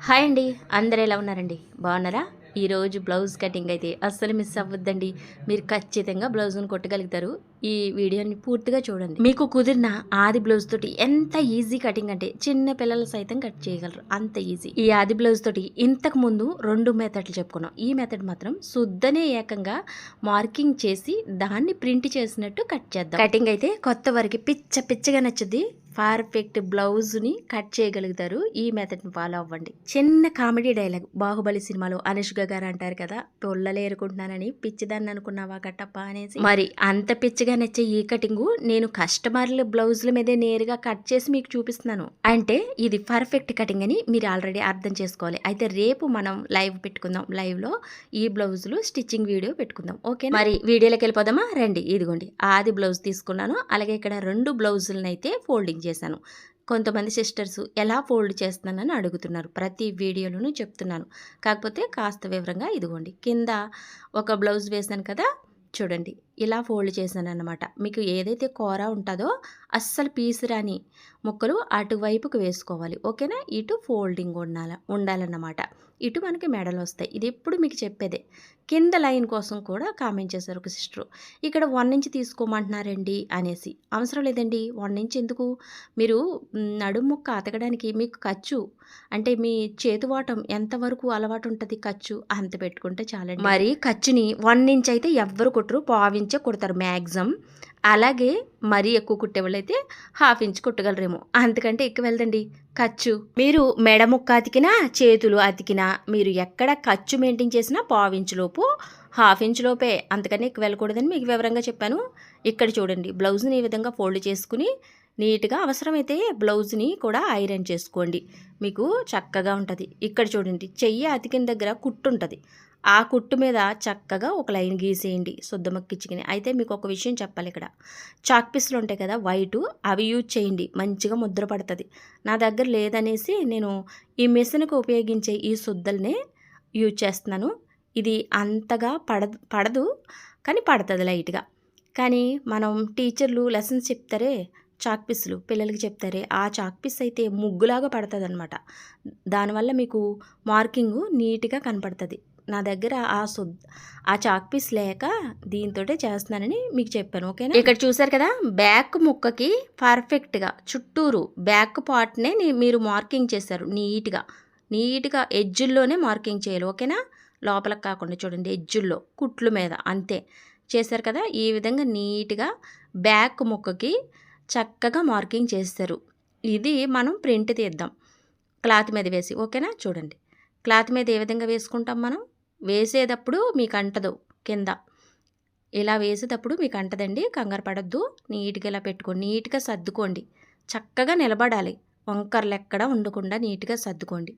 Hi అండి, అందరు ఎలా ఉన్నారండి? బాగున్నారా? ఈరోజు బ్లౌజ్ కటింగ్ అయితే అస్సలు మిస్ అవ్వద్దండి. మీరు ఖచ్చితంగా బ్లౌజ్ను కొట్టగలుగుతారు. ఈ వీడియోని పూర్తిగా చూడండి. మీకు కుదిరిన ఆది బ్లౌజ్ తోటి ఎంత ఈజీ కటింగ్ అంటే చిన్న పిల్లలు సైతం కట్ చేయగలరు, అంత ఈజీ. ఈ ఆది బ్లౌజ్ తోటి ఇంతకు ముందు 2 మెథడ్లు చెప్పుకున్నాం. ఈ మెథడ్ మాత్రం శుద్ధనే ఏకంగా మార్కింగ్ చేసి దాన్ని ప్రింట్ చేసినట్టు కట్ చేద్దాం. కటింగ్ అయితే కొత్త వారికి పిచ్చగా నచ్చుద్ది. పర్ఫెక్ట్ బ్లౌజ్ని కట్ చేయగలుగుతారు. ఈ మెథడ్ని ఫాలో అవ్వండి. చిన్న కామెడీ డైలాగ్, బాహుబలి సినిమాలో అనుష్క గారు అంటారు కదా, పొల్లలు ఏరుకుంటున్నానని పిచ్చిదాన్ని అనుకున్నావా కట్టప్ప అనేసి. మరి అంత పిచ్చిగా నచ్చే ఈ కటింగ్ నేను కస్టమర్ల బ్లౌజ్ల మీదే నేరుగా కట్ చేసి మీకు చూపిస్తున్నాను. అంటే ఇది పర్ఫెక్ట్ కటింగ్ అని మీరు ఆల్రెడీ అర్థం చేసుకోవాలి. అయితే రేపు మనం లైవ్ పెట్టుకుందాం. లైవ్ లో ఈ బ్లౌజులు స్టిచ్చింగ్ వీడియో పెట్టుకుందాం. ఓకే, మరి వీడియోలోకి వెళ్ళిపోదామా? రండి. ఇదిగోండి ఆది బ్లౌజ్ తీసుకున్నాను. అలాగే ఇక్కడ 2 బ్లౌజులను అయితే ఫోల్డింగ్ చేశాను. కొంతమంది సిస్టర్స్ ఎలా ఫోల్డ్ చేస్తున్నానని అడుగుతున్నారు. ప్రతి వీడియోలోనూ చెప్తున్నాను, కాకపోతే కాస్త వివరంగా. ఇదిగోండి కింద ఒక బ్లౌజ్ వేసాను కదా, చూడండి ఇలా ఫోల్డ్ చేశాను అన్నమాట. మీకు ఏదైతే కూర ఉంటుందో అస్సలు పీసు రాని ముక్కలు అటువైపుకు వేసుకోవాలి. ఓకేనా? ఇటు ఫోల్డింగ్ ఉండాలన్నమాట. ఇటు మనకి మెడలు వస్తాయి. ఇది ఎప్పుడు మీకు చెప్పేదే. కింద లైన్ కోసం కూడా కామెంట్ చేశారు ఒక సిస్టరు, ఇక్కడ 1 ఇంచ్ తీసుకోమంటున్నారండి అనేసి. అవసరం లేదండి, 1 ఇంచ్ ఎందుకు? మీరు నడుము ముక్క అతకడానికి మీకు ఖర్చు అంటే మీ చేతి వాటం ఎంతవరకు అలవాటు ఉంటుంది, ఖర్చు అంత పెట్టుకుంటే చాలండి. మరి ఖర్చుని 1 ఇంచ్ అయితే ఎవ్వరు కుట్టరు, 1/2 ఇంచే కుడతారు మ్యాక్సిమం. అలాగే మరీ ఎక్కువ కుట్టేవాళ్ళైతే 1/2 ఇంచ్ కుట్టగలరేమో, అంతకంటే ఎక్కువ వెళ్దండి ఖర్చు. మీరు మెడ ముక్క అతికినా చేతులు అతికినా మీరు ఎక్కడ ఖర్చు మెయింటైన్ చేసినా 1/2 ఇంచ్ లోపు 1/2 ఇంచ్ లోపే, అంతకన్నా ఎక్కువ వెళ్ళకూడదని మీకు వివరంగా చెప్పాను. ఇక్కడ చూడండి బ్లౌజ్ని ఈ విధంగా ఫోల్డ్ చేసుకుని నీట్గా అవసరమైతే బ్లౌజ్ని కూడా ఐరన్ చేసుకోండి, మీకు చక్కగా ఉంటుంది. ఇక్కడ చూడండి చెయ్యి అతికిన దగ్గర కుట్టు ఉంటుంది, ఆ కుట్టు మీద చక్కగా ఒక లైన్ గీసేయండి శుద్ధమక్కిచ్చుకుని. అయితే మీకు ఒక విషయం చెప్పాలి, ఇక్కడ చాక్ పీసులు ఉంటాయి కదా వైటు, అవి యూజ్ చేయండి, మంచిగా ముద్ర పడుతుంది. నా దగ్గర లేదనేసి నేను ఈ మిషన్కి ఉపయోగించే ఈ శుద్ధల్నే యూజ్ చేస్తున్నాను. ఇది అంతగా పడదు కానీ పడుతుంది లైట్గా. కానీ మనం టీచర్లు లెసన్స్ చెప్తారే, చాక్ పీసులు పిల్లలకి చెప్తారే, ఆ చాక్ పీస్ అయితే ముగ్గులాగా పడుతుంది అనమాట. దానివల్ల మీకు మార్కింగ్ నీట్గా కనపడుతుంది. నా దగ్గర ఆ చాక్ పీస్ లేక దీంతో చేస్తున్నానని మీకు చెప్పాను. ఓకేనా? ఇక్కడ చూసారు కదా, బ్యాక్ ముక్కకి పర్ఫెక్ట్గా చుట్టూరు బ్యాక్ పార్ట్నే మీరు మార్కింగ్ చేశారు. నీట్గా ఎడ్జుల్లోనే మార్కింగ్ చేయాలి. ఓకేనా? లోపలికి కాకుండా చూడండి, ఎడ్జుల్లో కుట్లు మీద అంతే చేశారు కదా. ఈ విధంగా నీట్గా బ్యాక్ ముక్కకి చక్కగా మార్కింగ్ చేస్తారు. ఇది మనం ప్రింట్ తీద్దాం క్లాత్ మీద వేసి. ఓకేనా? చూడండి క్లాత్ మీద ఏ విధంగా వేసుకుంటాం మనం. వేసేటప్పుడు మీకు అంటదు, కింద ఇలా వేసేటప్పుడు మీకు అంటదండి, కంగారు పడద్దు. నీట్గా ఇలా పెట్టుకోండి, నీట్గా సర్దుకోండి, చక్కగా నిలబడాలి, వంకర్లు ఎక్కడ ఉండకుండా నీట్గా సర్దుకోండి.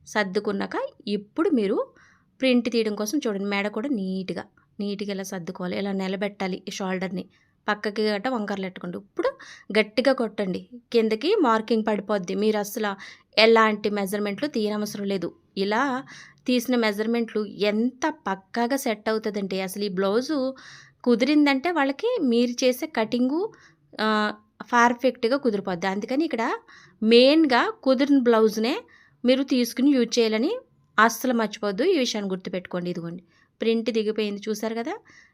సర్దుకున్నాక ఇప్పుడు మీరు ప్రింట్ తీయడం కోసం చూడండి, మెడ కూడా నీట్గా ఇలా సర్దుకోవాలి, ఇలా నిలబెట్టాలి. ఈ షోల్డర్ని పక్కకి గట్ట వంకర్లు పెట్టుకోండి. ఇప్పుడు గట్టిగా కొట్టండి, కిందకి మార్కింగ్ పడిపోద్ది. మీరు అసలు ఎలాంటి మెజర్మెంట్లు తీయనవసరం లేదు. ఇలా తీసిన మెజర్మెంట్లు ఎంత పక్కాగా సెట్ అవుతుందంటే అసలు ఈ బ్లౌజు కుదిరిందంటే వాళ్ళకి మీరు చేసే కటింగు పర్ఫెక్ట్గా కుదిరిపోద్ది. అందుకని ఇక్కడ మెయిన్గా కుదిరిన బ్లౌజ్నే మీరు తీసుకుని యూజ్ చేయాలని అస్సలు మర్చిపోద్దు. ఈ విషయాన్ని గుర్తుపెట్టుకోండి. ఇదిగోండి ప్రింట్ దిగిపోయింది, చూసారు కదా,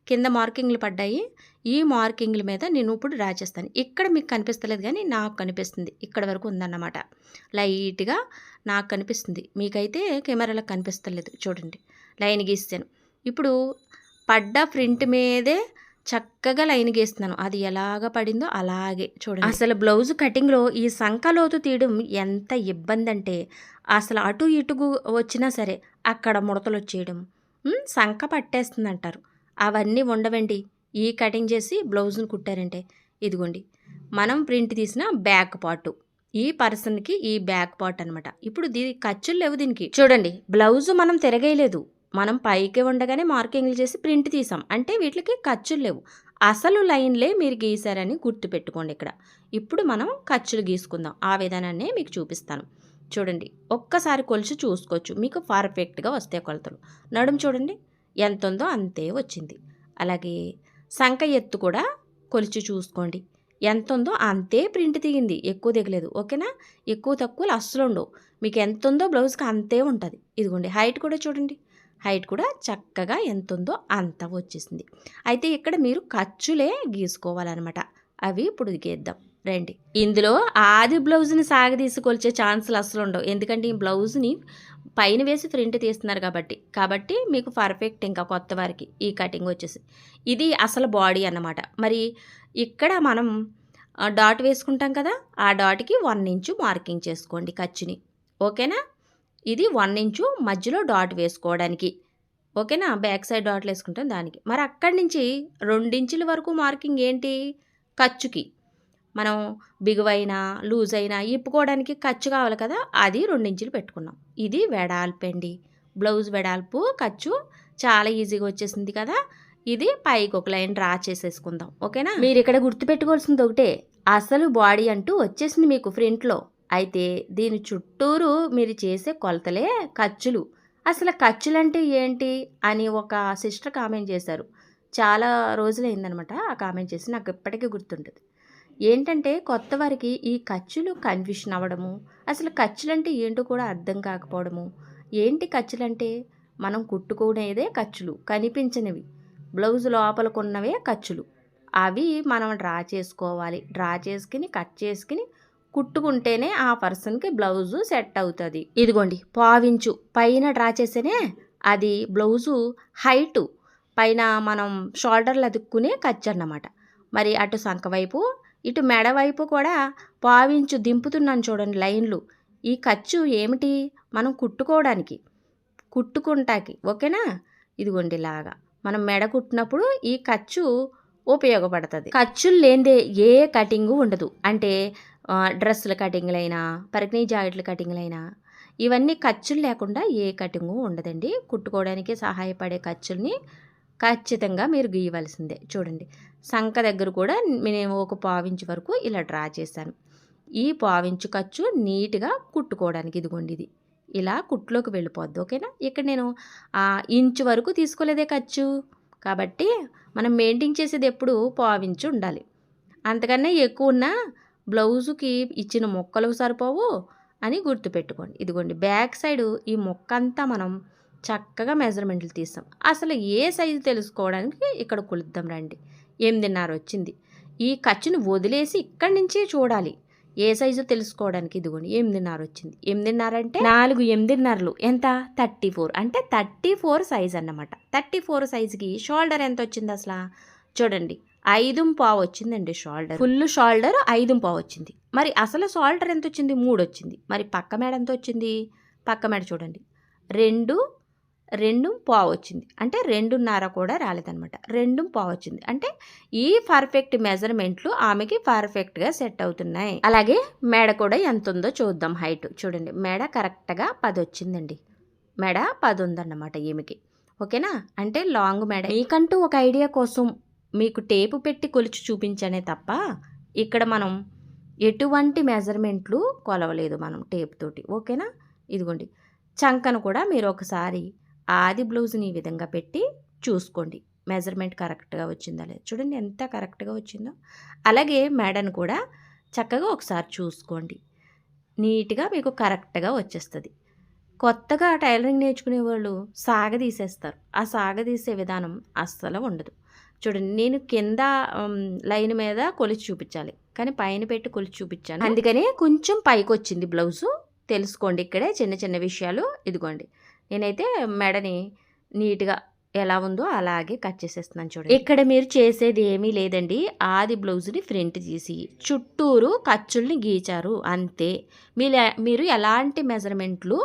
కింద మార్కింగ్లు పడ్డాయి. ఈ మార్కింగ్ల మీద నేను ఇప్పుడు డ్రా చేస్తాను. ఇక్కడ మీకు కనిపిస్తలేదు కానీ నాకు కనిపిస్తుంది, ఇక్కడ వరకు ఉందన్నమాట. లైట్గా నాకు కనిపిస్తుంది, మీకైతే కెమెరాలకు కనిపిస్తలేదు. చూడండి లైన్ గీస్తాను. ఇప్పుడు పడ్డ ప్రింట్ మీదే చక్కగా లైన్ గీస్తున్నాను, అది ఎలాగ పడిందో అలాగే చూడండి. అసలు బ్లౌజ్ కటింగ్లో ఈ సంకలోతు తీయడం ఎంత ఇబ్బంది అంటే, అసలు అటు ఇటు వచ్చినా సరే అక్కడ ముడతలు వచ్చేయడం, సంక పట్టేస్తుంది అంటారు. అవన్నీ ఉండవండి ఈ కటింగ్ చేసి బ్లౌజ్ని కుట్టారంటే. ఇదిగోండి మనం ప్రింట్ తీసిన బ్యాక్ పార్ట్, ఈ పర్సన్కి ఈ బ్యాక్ పార్ట్ అనమాట. ఇప్పుడు ఖర్చులు లేవు దీనికి. చూడండి బ్లౌజ్ మనం తిరగేయలేదు, మనం పైకి ఉండగానే మార్కింగ్లు చేసి ప్రింట్ తీసాం అంటే వీటికి ఖర్చులు లేవు. అసలు లైన్లే మీరు గీసారని గుర్తుపెట్టుకోండి. ఇక్కడ ఇప్పుడు మనం ఖర్చులు గీసుకుందాం, ఆ విధానాన్నే మీకు చూపిస్తాను. చూడండి ఒక్కసారి కొలిచి చూసుకోవచ్చు, మీకు పర్ఫెక్ట్గా వస్తాయి కొలతలు. నడుము చూడండి ఎంత ఉందో అంతే వచ్చింది. అలాగే సంక ఎత్తు కూడా కొలిచి చూసుకోండి. ఎంత ఉందో అంతే ప్రింట్ దిగింది, ఎక్కువ దిగలేదు. ఓకేనా, ఎక్కువ తక్కువలు అస్సలు ఉండవు. మీకు ఎంత ఉందో బ్లౌజ్కి అంతే ఉంటుంది. ఇదిగోండి హైట్ కూడా చూడండి, హైట్ కూడా చక్కగా ఎంత ఉందో అంత వచ్చేసింది. అయితే ఇక్కడ మీరు ఖర్చులే గీసుకోవాలన్నమాట. అవి ఇప్పుడు గీద్దాం రండి. ఇందులో ఆది బ్లౌజ్ని సాగదీసి కొలిచే ఛాన్సులు అసలు ఉండవు, ఎందుకంటే ఈ బ్లౌజ్ని పైన వేసి ప్రింట్ తీస్తున్నారు కాబట్టి మీకు పర్ఫెక్ట్. ఇంకా కొత్త వారికి ఈ కటింగ్ వచ్చేసి ఇది అసలు బాడీ అన్నమాట. మరి ఇక్కడ మనం డాట్ వేసుకుంటాం కదా, ఆ డాట్కి 1 ఇంచు మార్కింగ్ చేసుకోండి ఖర్చుని. ఓకేనా, ఇది 1 ఇంచు మధ్యలో డాట్ వేసుకోవడానికి. ఓకేనా, బ్యాక్ సైడ్ డాట్లు వేసుకుంటాం దానికి. మరి అక్కడి నుంచి 2 ఇంచుల వరకు మార్కింగ్ ఏంటి, ఖర్చుకి. మనం బిగువైనా లూజ్ అయినా ఇప్పుకోవడానికి ఖర్చు కావాలి కదా, అది 2 ఇంచులు పెట్టుకున్నాం. ఇది వెడల్పు అండి, బ్లౌజ్ వెడల్పు ఖర్చు చాలా ఈజీగా వచ్చేసింది కదా. ఇది పైకి ఒక లైన్ డ్రా చేసేసుకుందాం. ఓకేనా, మీరు ఇక్కడ గుర్తుపెట్టుకోవాల్సింది ఒకటే, అసలు బాడీ అంటూ వచ్చేసింది మీకు ఫ్రంట్లో. అయితే దీని చుట్టూరు మీరు చేసే కొలతలే ఖర్చులు. అసలు ఖర్చులంటే ఏంటి అని ఒక సిస్టర్ కామెంట్ చేశారు. చాలా రోజులైందనమాట ఆ కామెంట్ చేసి, నాకు ఇప్పటికీ గుర్తుంటుంది. ఏంటంటే కొత్త వారికి ఈ ఖర్చులు కన్ఫ్యూషన్ అవ్వడము, అసలు ఖర్చులంటే ఏంటో కూడా అర్థం కాకపోవడము. ఏంటి ఖర్చులంటే, మనం కుట్టుకునేదే ఖర్చులు, కనిపించనివి బ్లౌజ్ లోపలకున్నవే ఖర్చులు. అవి మనం డ్రా చేసుకోవాలి. డ్రా చేసుకుని కట్ చేసుకుని కుట్టుకుంటేనే ఆ పర్సన్కి బ్లౌజు సెట్ అవుతుంది. ఇదిగోండి 1/4 ఇంచు పైన డ్రా చేస్తేనే అది బ్లౌజు హైటు, పైన మనం షోల్డర్లు అతుక్కునే ఖర్చు అన్నమాట. మరి అటు సంక వైపు ఇటు మెడ వైపు కూడా 1/4 ఇంచు దింపుతున్నాను చూడండి లైన్లు. ఈ ఖర్చు ఏమిటి, మనం కుట్టుకుంటాకి. ఓకేనా, ఇదిగోండి ఇలాగా మనం మెడ కుట్టినప్పుడు ఈ ఖర్చు ఉపయోగపడుతుంది. ఖర్చులు లేనిదే ఏ కటింగు ఉండదు. అంటే డ్రెస్సుల కటింగ్లైనా, పరికిణీ జాకెట్ల కటింగ్లైనా, ఇవన్నీ ఖర్చులు లేకుండా ఏ కటింగు ఉండదండి. కుట్టుకోవడానికి సహాయపడే ఖర్చుల్ని ఖచ్చితంగా మీరు గీయవలసిందే. చూడండి సంక దగ్గర కూడా నేను ఒక 1/4 ఇంచు వరకు ఇలా డ్రా చేశాను. ఈ 1/4 ఇంచు ఖర్చు నీట్గా కుట్టుకోవడానికి. ఇదిగోండి ఇది ఇలా కుట్లోకి వెళ్ళిపోద్ది. ఓకేనా, ఇక్కడ నేను ఇంచు వరకు తీసుకోలేదే ఖర్చు, కాబట్టి మనం మెయింటైన్ చేసేది ఎప్పుడు 1/4 ఇంచు ఉండాలి. అంతకన్నా ఎక్కువ ఉన్న బ్లౌజుకి ఇచ్చిన ముక్కలు సరిపోవు అని గుర్తుపెట్టుకోండి. ఇదిగోండి బ్యాక్ సైడు ఈ ముక్క అంతా మనం చక్కగా మెజర్మెంట్లు తీస్తాం. అసలు ఏ సైజు తెలుసుకోవడానికి ఇక్కడ కొలుద్దాం రండి. 8.5 వచ్చింది. ఈ ఖర్చును వదిలేసి ఇక్కడి నుంచే చూడాలి ఏ సైజు తెలుసుకోవడానికి. ఇదిగోండి 8.5 వచ్చింది. 8.5 అంటే 4 8.5లు ఎంత, 34. అంటే 34 సైజ్ అన్నమాట. 34 సైజుకి షోల్డర్ ఎంత వచ్చింది అసలు చూడండి, 5.5 వచ్చిందండి షోల్డర్. ఫుల్ షోల్డర్ 5.5 వచ్చింది. మరి అసలు షోల్డర్ ఎంత వచ్చింది, 3 వచ్చింది. మరి పక్క మెడ ఎంత వచ్చింది, పక్క మెడ చూడండి 2.5 వచ్చింది. అంటే 2.5 కూడా రాలేదనమాట, 2.5 వచ్చింది. అంటే ఈ పర్ఫెక్ట్ మెజర్మెంట్లు ఆమెకి పర్ఫెక్ట్గా సెట్ అవుతున్నాయి. అలాగే మెడ కూడా ఎంత ఉందో చూద్దాం. హైట్ చూడండి, మెడ కరెక్ట్గా 10 వచ్చిందండి. మెడ 10 ఉందన్నమాట ఈమెకి. ఓకేనా, అంటే లాంగ్ మెడ. మీకంటూ ఒక ఐడియా కోసం మీకు టేపు పెట్టి కొలిచి చూపించానే తప్ప ఇక్కడ మనం ఎటువంటి మెజర్మెంట్లు కొలవలేదు మనం టేప్ తోటి. ఓకేనా, ఇదిగోండి చంకను కూడా మీరు ఒకసారి ఆది బ్లౌజ్ని ఈ విధంగా పెట్టి చూసుకోండి మెజర్మెంట్ కరెక్ట్గా వచ్చిందా లేదు. చూడండి ఎంత కరెక్ట్గా వచ్చిందో. అలాగే మెడను కూడా చక్కగా ఒకసారి చూసుకోండి, నీట్గా మీకు కరెక్ట్గా వచ్చేస్తుంది. కొత్తగా టైలరింగ్ నేర్చుకునే వాళ్ళు సాగదీసేస్తారు. ఆ సాగదీసే విధానం అస్సలు ఉండదు. చూడండి నేను కింద లైన్ మీద కొలిచి చూపించాలి, కానీ పైన పెట్టి కొలిచి చూపించాను, అందుకని కొంచెం పైకి వచ్చింది బ్లౌజు. తెలుసుకోండి ఇక్కడే చిన్న చిన్న విషయాలు. ఇదిగోండి నేనైతే మెడని నీట్గా ఎలా ఉందో అలాగే కట్ చేసేస్తున్నాను. చూడండి ఇక్కడ మీరు చేసేది ఏమీ లేదండి, ఆది బ్లౌజ్ని ఫ్రంట్ తీసి చుట్టూరు ఖర్చుల్ని గీచారు అంతే. మీరు ఎలాంటి మెజర్మెంట్లు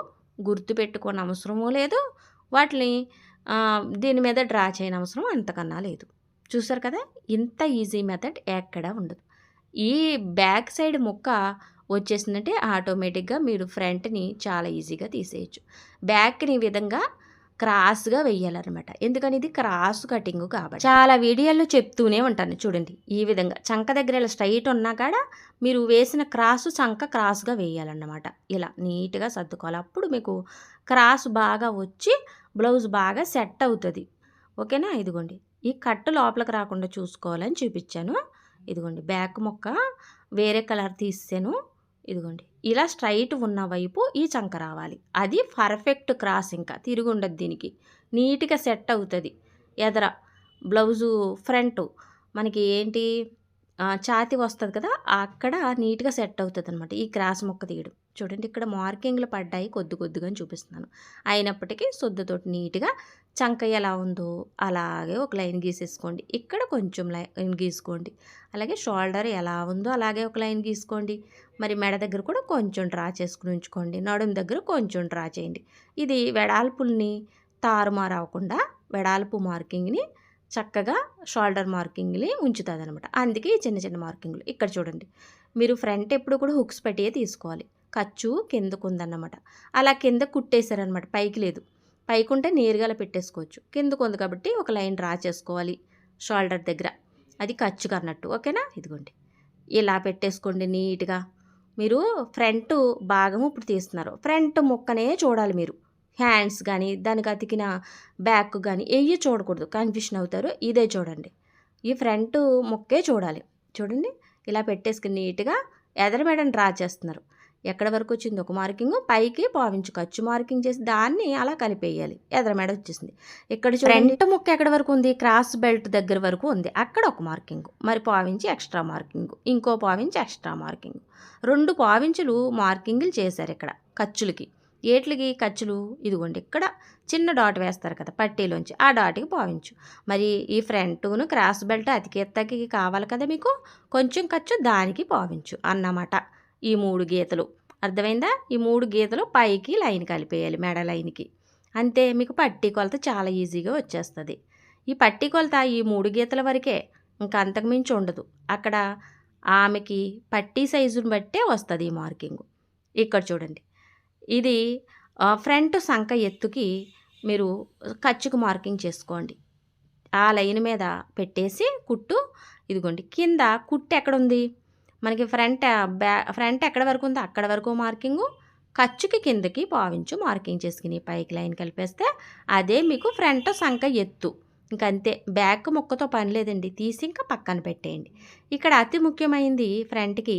గుర్తుపెట్టుకోని అవసరమూ లేదు, వాటిని దీని మీద డ్రా చేయని అవసరం అంతకన్నా లేదు. చూసారు కదా, ఇంత ఈజీ మెథడ్ ఎక్కడా ఉండదు. ఈ బ్యాక్ సైడ్ ముక్క వచ్చేసిందంటే ఆటోమేటిక్గా మీరు ఫ్రంట్ని చాలా ఈజీగా తీసేయచ్చు. బ్యాక్ని ఈ విధంగా క్రాస్గా వెయ్యాలన్నమాట, ఎందుకని ఇది క్రాస్ కటింగ్ కాబట్టి. చాలా వీడియోల్లో చెప్తూనే ఉంటాను. చూడండి ఈ విధంగా చంక దగ్గర ఇలా స్ట్రైట్ ఉన్నా కాడ మీరు వేసిన క్రాసు చంక క్రాస్గా వేయాలన్నమాట. ఇలా నీట్గా సర్దుకోవాలి, అప్పుడు మీకు క్రాస్ బాగా వచ్చి బ్లౌజ్ బాగా సెట్ అవుతుంది. ఓకేనా, ఇదిగోండి ఈ కట్టు లోపలికి రాకుండా చూసుకోవాలని చూపించాను. ఇదిగోండి బ్యాక్ ముక్క వేరే కలర్ తీసాను. ఇదిగోండి ఇలా స్ట్రైట్ ఉన్న వైపు ఈ చంక రావాలి. అది పర్ఫెక్ట్ క్రాస్, ఇంకా తిరిగి ఉండదు దీనికి. నీట్గా సెట్ అవుతుంది. ఎదర బ్లౌజు ఫ్రంట్ మనకి ఏంటి ఛాతీ వస్తుంది కదా, అక్కడ నీట్గా సెట్ అవుతుంది అనమాట ఈ క్రాస్ ముక్క తీయడం. చూడండి ఇక్కడ మార్కింగ్లు పడ్డాయి కొద్దిగా అని చూపిస్తున్నాను. అయినప్పటికీ శుద్ధతోటి నీట్గా చంక ఎలా ఉందో అలాగే ఒక లైన్ గీసేసుకోండి. ఇక్కడ కొంచెం లైన్ గీసుకోండి. అలాగే షోల్డర్ ఎలా ఉందో అలాగే ఒక లైన్ గీసుకోండి. మరి మెడ దగ్గర కూడా కొంచెం డ్రా చేసుకుని ఉంచుకోండి. నడుము దగ్గర కొంచెం డ్రా చేయండి. ఇది వెడల్పుల్ని తారుమారు అవ్వకుండా వెడల్పు మార్కింగ్ని చక్కగా షోల్డర్ మార్కింగ్ని ఉంచుతుంది అనమాట. అందుకే ఈ చిన్న చిన్న మార్కింగ్లు. ఇక్కడ చూడండి, మీరు ఫ్రంట్ ఎప్పుడు కూడా హుక్స్ పెట్టియే తీసుకోవాలి. ఖర్చు కిందకు ఉందన్నమాట. అలా కింద కుట్టేశారనమాట, పైకి లేదు. పైకి ఉంటే నేరుగా పెట్టేసుకోవచ్చు. కిందకు ఉంది కాబట్టి ఒక లైన్ డ్రా చేసుకోవాలి షోల్డర్ దగ్గర, అది ఖర్చుగా అన్నట్టు. ఓకేనా? ఇదిగోండి ఇలా పెట్టేసుకోండి నీట్గా. మీరు ఫ్రంట్ భాగం ఇప్పుడు తీస్తున్నారు, ఫ్రంట్ ముక్కనే చూడాలి మీరు. హ్యాండ్స్ కానీ దానికి అతికిన బ్యాక్ కానీ ఏవి చూడకూడదు, కన్ఫ్యూషన్ అవుతారు. ఇదే చూడండి, ఈ ఫ్రంట్ ముక్కే చూడాలి. చూడండి ఇలా పెట్టేసుకుని నీట్గా ఎదర మెడని డ్రా చేస్తున్నారు. ఎక్కడ వరకు వచ్చింది ఒక మార్కింగ్, పైకి పావించు ఖర్చు మార్కింగ్ చేసి దాన్ని అలా కలిపేయాలి. ఎదర మెడ వచ్చేసింది. ఇక్కడ ఫ్రంట్ ముక్క ఎక్కడ వరకు ఉంది, క్రాస్ బెల్ట్ దగ్గర వరకు ఉంది, అక్కడ ఒక మార్కింగ్. మరి పావించి ఎక్స్ట్రా మార్కింగ్, ఇంకో పావించి ఎక్స్ట్రా మార్కింగ్, 2 పావించులు మార్కింగ్లు చేశారు ఇక్కడ ఖర్చులకి. ఏట్లకి ఖర్చులు ఇదిగోండి, ఇక్కడ చిన్న డాట్ వేస్తారు కదా పట్టీలోంచి, ఆ డాట్కి పావించు. మరి ఈ ఫ్రంట్ను క్రాస్ బెల్ట్ అతికెత్తకి కావాలి కదా మీకు, కొంచెం ఖర్చు దానికి పావించు అన్నమాట. ఈ 3 గీతలు అర్థమైందా? ఈ 3 గీతలు పైకి లైన్ కలిపేయాలి మెడ లైన్కి. అంతే, మీకు పట్టీ కొలత చాలా ఈజీగా వచ్చేస్తుంది. ఈ పట్టీ కొలత ఈ 3 గీతల వరకే, ఇంకా అంతకుమించి ఉండదు. అక్కడ ఆమెకి పట్టీ సైజుని బట్టే వస్తుంది ఈ మార్కింగ్. ఇక్కడ చూడండి, ఇది ఫ్రంట్ సంక ఎత్తుకి మీరు ఖర్చుకు మార్కింగ్ చేసుకోండి. ఆ లైన్ మీద పెట్టేసి కుట్టు. ఇదిగోండి కింద కుట్టు ఎక్కడుంది మనకి, ఫ్రంట్ ఎక్కడ వరకు ఉందో అక్కడ వరకు మార్కింగు, ఖర్చుకి కిందకి పావించు మార్కింగ్ చేసుకుని పైకి లైన్ కలిపేస్తే అదే మీకు ఫ్రంట్ సంక ఎత్తు. ఇంకంతే, బ్యాక్ ముక్కతో పని లేదండి, తీసి ఇంకా పక్కన పెట్టేయండి. ఇక్కడ అతి ముఖ్యమైనది ఫ్రంట్కి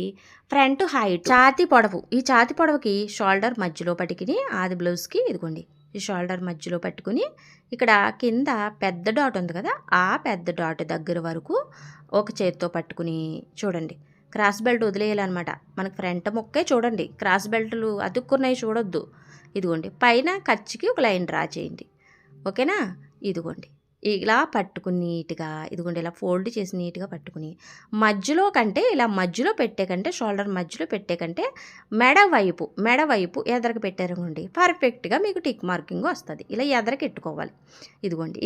ఫ్రంట్ హైట్, ఛాతీ పొడవు. ఈ ఛాతీ పొడవుకి షోల్డర్ మధ్యలో పట్టుకుని ఆది బ్లౌజ్కి ఇదిగోండి ఈ షోల్డర్ మధ్యలో పట్టుకుని ఇక్కడ కింద పెద్ద డాట్ ఉంది కదా, ఆ పెద్ద డాట్ దగ్గర వరకు ఒక చేతితో పట్టుకుని చూడండి. క్రాస్ బెల్ట్ వదిలేయాలన్నమాట. మనకు ఫ్రంట్ ముక్కే చూడండి, క్రాస్ బెల్ట్లు అతుక్కున్నాయి చూడొద్దు. ఇదిగోండి పైన ఖర్చుకి ఒక లైన్ డ్రా చేయండి. ఓకేనా? ఇదిగోండి ఇలా పట్టుకుని నీట్గా ఇదిగోండి ఇలా ఫోల్డ్ చేసి నీట్గా పట్టుకుని మధ్యలో కంటే ఇలా మధ్యలో పెట్టే కంటే షోల్డర్ మధ్యలో పెట్టే కంటే మెడ వైపు ఎదరకు పెట్టారనుకోండి పర్ఫెక్ట్గా మీకు టిక్ మార్కింగ్ వస్తుంది. ఇలా ఎదరకు ఎట్టుకోవాలి. ఇదిగోండి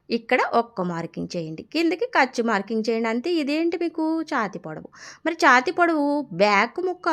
ఇక్కడ ఒక్క మార్కింగ్ చేయండి, కిందకి ఖర్చు మార్కింగ్ చేయండి. అంతే. ఇదేంటి మీకు ఛాతీ పొడవు. మరి ఛాతీ పొడవు బ్యాక్ ముక్క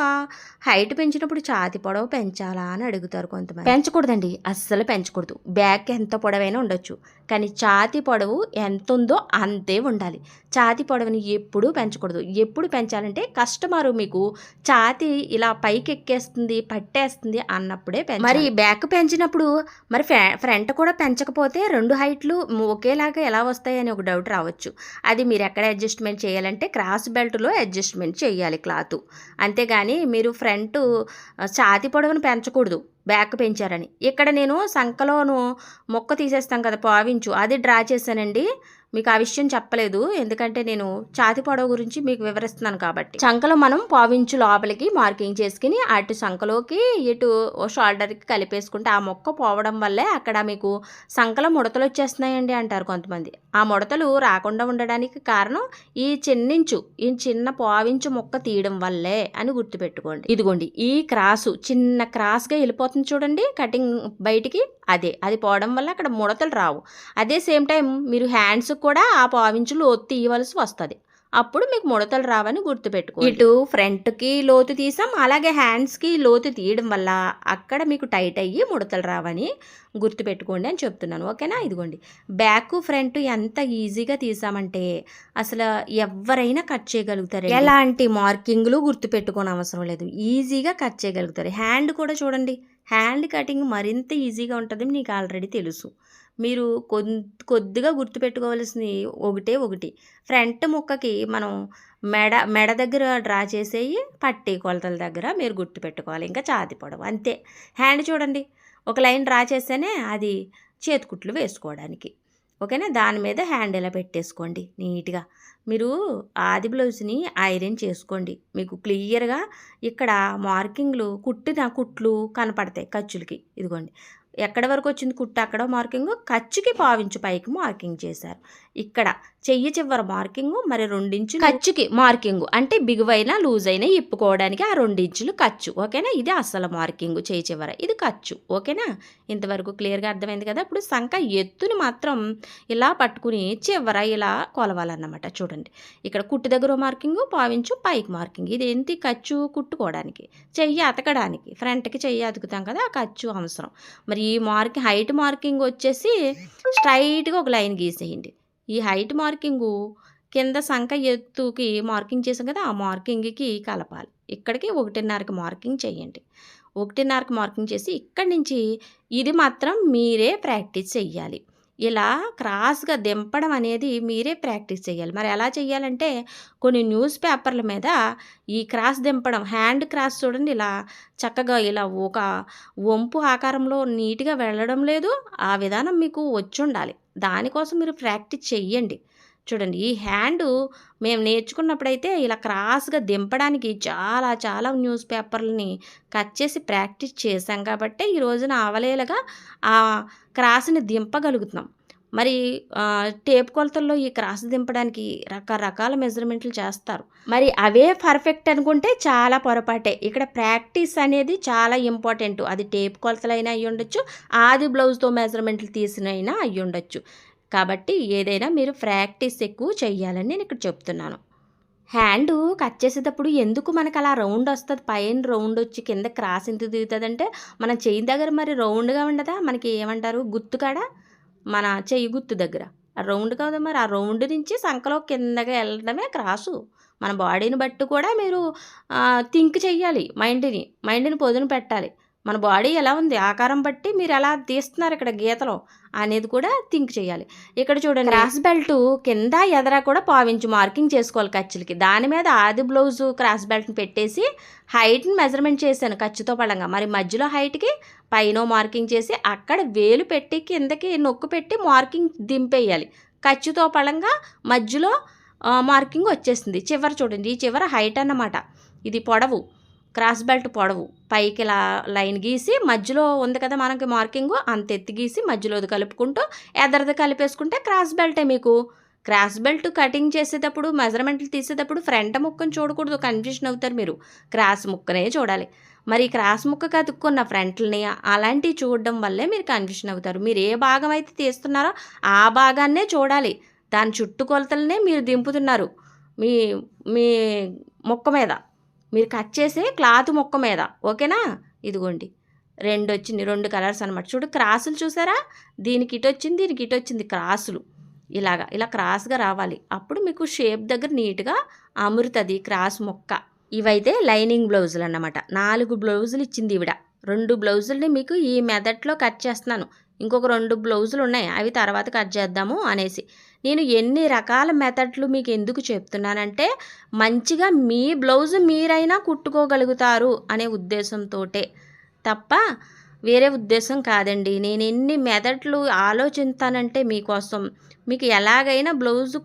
హైట్ పెంచినప్పుడు ఛాతీ పొడవు పెంచాలా అని అడుగుతారు కొంతమంది. పెంచకూడదండి, అస్సలు పెంచకూడదు. బ్యాక్ ఎంత పొడవైనా ఉండొచ్చు, కానీ ఛాతీ పొడవు ఎంత ఉందో అంతే ఉండాలి. ఛాతీ పొడవుని ఎప్పుడూ పెంచకూడదు. ఎప్పుడు పెంచాలంటే కస్టమరు మీకు ఛాతీ ఇలా పైకి ఎక్కేస్తుంది పట్టేస్తుంది అన్నప్పుడే పెంచాలి. మరి బ్యాక్ పెంచినప్పుడు మరి ఫ్రంట్ కూడా పెంచకపోతే 2 హైట్లు ఒకేలాగా ఎలా వస్తాయని ఒక డౌట్ రావచ్చు. అది మీరు ఎక్కడ అడ్జస్ట్మెంట్ చేయాలంటే క్రాస్ బెల్ట్లో అడ్జస్ట్మెంట్ చేయాలి క్లాత్. అంతేగాని మీరు ఫ్రంట్ ఛాతీ పొడవును పెంచకూడదు బ్యాక్ పెంచారని. ఇక్కడ నేను సంకలోను మొక్క తీసేస్తాం కదా పావించు, అది డ్రా చేశానండి. మీకు ఆ విషయం చెప్పలేదు, ఎందుకంటే నేను ఛాతీ పొడవు గురించి మీకు వివరిస్తున్నాను కాబట్టి. చంకలో మనం పావించు లోపలికి మార్కింగ్ చేసుకుని అటు సంకలోకి ఇటు షోల్డర్కి కలిపేసుకుంటే ఆ మొక్క పోవడం వల్లే అక్కడ మీకు సంకలో ముడతలు వచ్చేస్తున్నాయండి అంటారు కొంతమంది. ఆ ముడతలు రాకుండా ఉండడానికి కారణం ఈ చిన్న పావించు మొక్క తీయడం వల్లే అని గుర్తుపెట్టుకోండి. ఇదిగోండి ఈ చిన్న క్రాస్గా వెళ్ళిపోతుంది చూడండి కటింగ్ బయటికి, అది పోవడం వల్ల అక్కడ ముడతలు రావు. అదే సేమ్ టైం మీరు హ్యాండ్స్ కూడా ఆ పావించు లోతు తీయవలసి వస్తుంది, అప్పుడు మీకు ముడతలు రావని గుర్తుపెట్టుకోండి. ఇటు ఫ్రంట్కి లోతు తీసాం, అలాగే హ్యాండ్స్కి లోతు తీయడం వల్ల అక్కడ మీకు టైట్ అయ్యి ముడతలు రావని గుర్తుపెట్టుకోండి అని చెప్తున్నాను. ఓకేనా? ఇదిగోండి బ్యాక్ ఫ్రంట్ ఎంత ఈజీగా తీసామంటే అసలు ఎవరైనా కట్ చేయగలుగుతారు. ఎలాంటి మార్కింగ్లు గుర్తుపెట్టుకోని అవసరం లేదు, ఈజీగా కట్ చేయగలుగుతారు. హ్యాండ్ కూడా చూడండి హ్యాండ్ కటింగ్ మరింత ఈజీగా ఉంటుంది, నీకు ఆల్రెడీ తెలుసు. మీరు కొద్దిగా గుర్తుపెట్టుకోవాల్సింది ఒకటి, ఫ్రంట్ ముక్కకి మనం మెడ దగ్గర డ్రా చేసేయి, పట్టీ కొలతల దగ్గర మీరు గుర్తుపెట్టుకోవాలి. ఇంకా ఛాతీ పొడవు అంతే. హ్యాండ్ చూడండి, ఒక లైన్ డ్రా చేస్తేనే అది చేతికుట్లు వేసుకోవడానికి. ఓకేనా, దాని మీద హ్యాండ్ ఇలా పెట్టేసుకోండి నీట్గా. మీరు ఆది బ్లౌజ్ని ఐరన్ చేసుకోండి, మీకు క్లియర్గా ఇక్కడ మార్కింగ్లు కుట్లు కనపడతాయి ఖర్చులకి. ఇదిగోండి, ఎక్కడ వరకు వచ్చింది కుట్టు అక్కడ మార్కింగ్, ఖర్చుకి 1/4 ఇంచు పైకి మార్కింగ్ చేశారు. ఇక్కడ చెయ్యి చివర మార్కింగు, మరి 2 ఇంచులు ఖర్చుకి మార్కింగు, అంటే బిగువైనా లూజ్ అయినా ఇప్పుకోవడానికి ఆ 2 ఇంచులు ఖర్చు. ఓకేనా, ఇది అసలు మార్కింగు చెయ్యి చివర, ఇది ఖర్చు. ఓకేనా, ఇంతవరకు క్లియర్గా అర్థమైంది కదా. ఇప్పుడు సంక ఎత్తుని మాత్రం ఇలా పట్టుకుని చివర ఇలా కొలవాలన్నమాట. చూడండి, ఇక్కడ కుట్టు దగ్గర మార్కింగు, 1/4 ఇంచు పైకి మార్కింగ్. ఇది ఏంటి, ఖర్చు కుట్టుకోవడానికి, చెయ్యి అతకడానికి, ఫ్రంట్కి చెయ్యి అతుకుతాం కదా, ఆ ఖర్చు అవసరం. మరి ఈ హైట్ మార్కింగ్ వచ్చేసి స్ట్రైట్గా ఒక లైన్ గీసేయండి. ఈ హైట్ మార్కింగు కింద సంక ఎత్తుకి మార్కింగ్ చేసాం కదా, ఆ మార్కింగ్కి కలపాలి. ఇక్కడికి 1.5కి మార్కింగ్ చేయండి. 1.5కి మార్కింగ్ చేసి ఇక్కడి నుంచి ఇది మాత్రం మీరే ప్రాక్టీస్ చెయ్యాలి. ఇలా క్రాస్గా దింపడం అనేది మీరే ప్రాక్టీస్ చేయాలి. మరి ఎలా చేయాలంటే, కొన్ని న్యూస్ పేపర్ల మీద ఈ క్రాస్ దింపడం, హ్యాండ్ క్రాస్ చూడండి, ఇలా చక్కగా ఇలా ఒక వంపు ఆకారంలో నీట్గా వెళ్ళడం లేదు. ఆ విధానం మీకు వచ్చి ఉండాలి, దానికోసం మీరు ప్రాక్టీస్ చెయ్యండి. చూడండి, ఈ హ్యాండు మేము నేర్చుకున్నప్పుడైతే ఇలా క్రాస్గా దింపడానికి చాలా న్యూస్ పేపర్లని కట్ చేసి ప్రాక్టీస్ చేశాం కాబట్టి ఈ రోజున అవలేలగా ఆ క్రాస్ని దింపగలుగుతున్నాం. మరి టేప్ కొలతల్లో ఈ క్రాస్ దింపడానికి రకరకాల మెజర్మెంట్లు చేస్తారు. మరి అవే పర్ఫెక్ట్ అనుకుంటే చాలా పొరపాటే. ఇక్కడ ప్రాక్టీస్ అనేది చాలా ఇంపార్టెంట్. అది టేప్ కొలతలైనా అయ్యి ఉండొచ్చు, ఆది బ్లౌజ్తో మెజర్మెంట్లు తీసినైనా అయ్యి ఉండొచ్చు. కాబట్టి ఏదైనా మీరు ప్రాక్టీస్ ఎక్కువ చెయ్యాలని నేను ఇక్కడ చెప్తున్నాను. హ్యాండ్ కట్ చేసేటప్పుడు ఎందుకు మనకు అలా రౌండ్ వస్తుంది, పైన రౌండ్ వచ్చి కింద క్రాస్ ఎందుకు దిగుతుంది అంటే, మన చెయ్యి దగ్గర మరి రౌండ్గా ఉండదా, మనకి ఏమంటారు గుర్తు కాడ, మన చెయ్యి గుర్తు దగ్గర రౌండ్ కాదు. మరి ఆ రౌండ్ నుంచి సంకలో కిందగా వెళ్ళడమే క్రాసు. మన బాడీని బట్టి కూడా మీరు థింక్ చెయ్యాలి, మైండ్ని పొదును పెట్టాలి. మన బాడీ ఎలా ఉంది, ఆకారం బట్టి మీరు ఎలా తీస్తున్నారు ఇక్కడ గీతలో అనేది కూడా థింక్ చేయాలి. ఇక్కడ చూడండి, క్రాస్ బెల్ట్ కింద ఎదరా కూడా 1/4 ఇంచు మార్కింగ్ చేసుకోవాలి ఖర్చులకి. దాని మీద ఆది బ్లౌజు క్రాస్ బెల్ట్ని పెట్టేసి హైట్ని మెజర్మెంట్ చేశాను ఖర్చుతో పడంగా. మరి మధ్యలో హైట్కి పైన మార్కింగ్ చేసి అక్కడ వేలు పెట్టి కిందకి నొక్కు పెట్టి మార్కింగ్ దింపేయాలి. ఖర్చుతో పడంగా మధ్యలో మార్కింగ్ వచ్చేస్తుంది. చివర చూడండి, ఈ చివర హైట్ అన్నమాట, ఇది పొడవు, క్రాస్ బెల్ట్ పొడవు. పైకి ఇలా లైన్ గీసి మధ్యలో ఉంది కదా మనకి మార్కింగు, అంత ఎత్తి గీసి మధ్యలోది కలుపుకుంటూ ఎదరది కలిపేసుకుంటే క్రాస్ బెల్టే మీకు. క్రాస్ బెల్ట్ కటింగ్ చేసేటప్పుడు మెజర్మెంట్లు తీసేటప్పుడు ఫ్రంట్ ముక్కను చూడకూడదు, కన్ఫ్యూషన్ అవుతారు మీరు. క్రాస్ ముక్కనే చూడాలి. మరి క్రాస్ ముక్కకు అతుక్కున్న ఫ్రంట్ని అలాంటివి చూడడం వల్లే మీరు కన్ఫ్యూషన్ అవుతారు. మీరు ఏ భాగం అయితే తీస్తున్నారో ఆ భాగాన్నే చూడాలి, దాని చుట్టుకొలతలనే మీరు దింపుతున్నారు మీ ముక్క మీద, మీరు కట్ చేసే క్లాత్ ముక్క మీద. ఓకేనా, ఇదిగోండి 2 వచ్చింది, 2 కలర్స్ అనమాట. చూడు క్రాసులు చూసారా, దీనికి ఇటు వచ్చింది, దీనికి ఇటు వచ్చింది క్రాసులు. ఇలా క్రాస్గా రావాలి, అప్పుడు మీకు షేప్ దగ్గర నీట్గా అమరుతుంది క్రాస్ ముక్క. ఇవైతే లైనింగ్ బ్లౌజులు అన్నమాట. 4 బ్లౌజులు ఇచ్చింది ఈవిడ. 2 బ్లౌజుల్ని మీకు ఈ మెథడ్లో కట్ చేస్తున్నాను. ఇంకొక 2 బ్లౌజులు ఉన్నాయి, అవి తర్వాత కట్ చేద్దాము అనేసి. నేను ఎన్ని రకాల మెథడ్లు మీకు ఎందుకు చెప్తున్నానంటే, మంచిగా మీ బ్లౌజు మీరైనా కుట్టుకోగలుగుతారు అనే ఉద్దేశంతో తప్ప వేరే ఉద్దేశం కాదండి. నేను ఎన్ని మెథడ్లు ఆలోచిస్తానంటే మీకోసం, మీకు ఎలాగైనా బ్లౌజు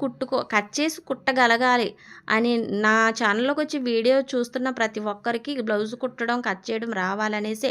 కట్ చేసి కుట్టగలగాలి అని నా ఛానల్లోకి వచ్చి వీడియో చూస్తున్న ప్రతి ఒక్కరికి బ్లౌజు కుట్టడం కట్ చేయడం రావాలనేసే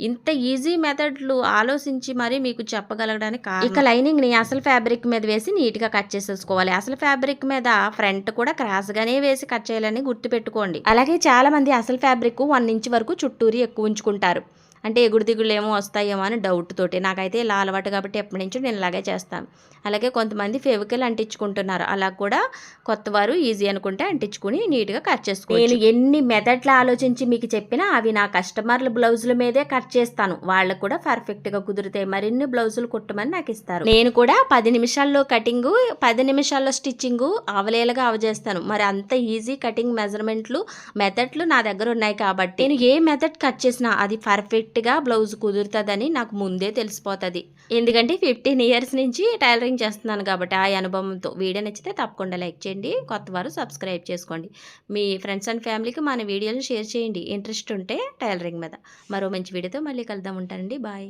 ఇంత ఈజీ మెథడ్లు ఆలోచించి మరీ మీకు చెప్పగలగడానికి కారణం. ఇక లైనింగ్ని అసలు ఫ్యాబ్రిక్ మీద వేసి నీట్గా కట్ చేసేసుకోవాలి. అసలు ఫ్యాబ్రిక్ మీద ఫ్రంట్ కూడా క్రాస్గానే వేసి కట్ చేయాలని గుర్తుపెట్టుకోండి. అలాగే చాలామంది అసలు ఫ్యాబ్రిక్ 1 ఇంచ్ వరకు చుట్టూరి ఎక్కువ ఉంచుకుంటారు, అంటే ఎగుడు దిగుళ్ళు ఏమో వస్తాయేమో అని డౌట్ తోటి. నాకైతే ఇలా అలవాటు కాబట్టి ఎప్పటి నుంచో నేను ఇలాగే చేస్తాను. అలాగే కొంతమంది ఫెవికల్ అంటించుకుంటున్నారు, అలా కూడా కొత్తవారు ఈజీ అనుకుంటే అంటించుకుని నీట్గా కట్ చేసుకోవచ్చు. నేను ఎన్ని మెథడ్లు ఆలోచించి మీకు చెప్పినా అవి నా కస్టమర్ల బ్లౌజుల మీదే కట్ చేస్తాను. వాళ్ళకు కూడా పర్ఫెక్ట్గా కుదిరితే మరిన్ని బ్లౌజులు కుట్టమని నాకు ఇస్తారు. నేను కూడా 10 నిమిషాల్లో కటింగు, 10 నిమిషాల్లో స్టిచ్చింగు అవలేలుగా అవజేస్తాను. మరి అంత ఈజీ కటింగ్ మెజర్మెంట్లు మెథడ్లు నా దగ్గర ఉన్నాయి కాబట్టి నేను ఏ మెథడ్ కట్ చేసినా అది పర్ఫెక్ట్ పర్ఫెక్ట్గా బ్లౌజ్ కుదురుతుందని నాకు ముందే తెలిసిపోతుంది. ఎందుకంటే 15 ఇయర్స్ నుంచి టైలరింగ్ చేస్తున్నాను కాబట్టి ఆ అనుభవంతో. వీడియో నచ్చితే తప్పకుండా లైక్ చేయండి, కొత్త వారు సబ్స్క్రైబ్ చేసుకోండి. మీ ఫ్రెండ్స్ అండ్ ఫ్యామిలీకి మన వీడియోని షేర్ చేయండి ఇంట్రెస్ట్ ఉంటే టైలరింగ్ మీద. మరో మంచి వీడియోతో మళ్ళీ కలుద్దాం. ఉంటానండి. బాయ్.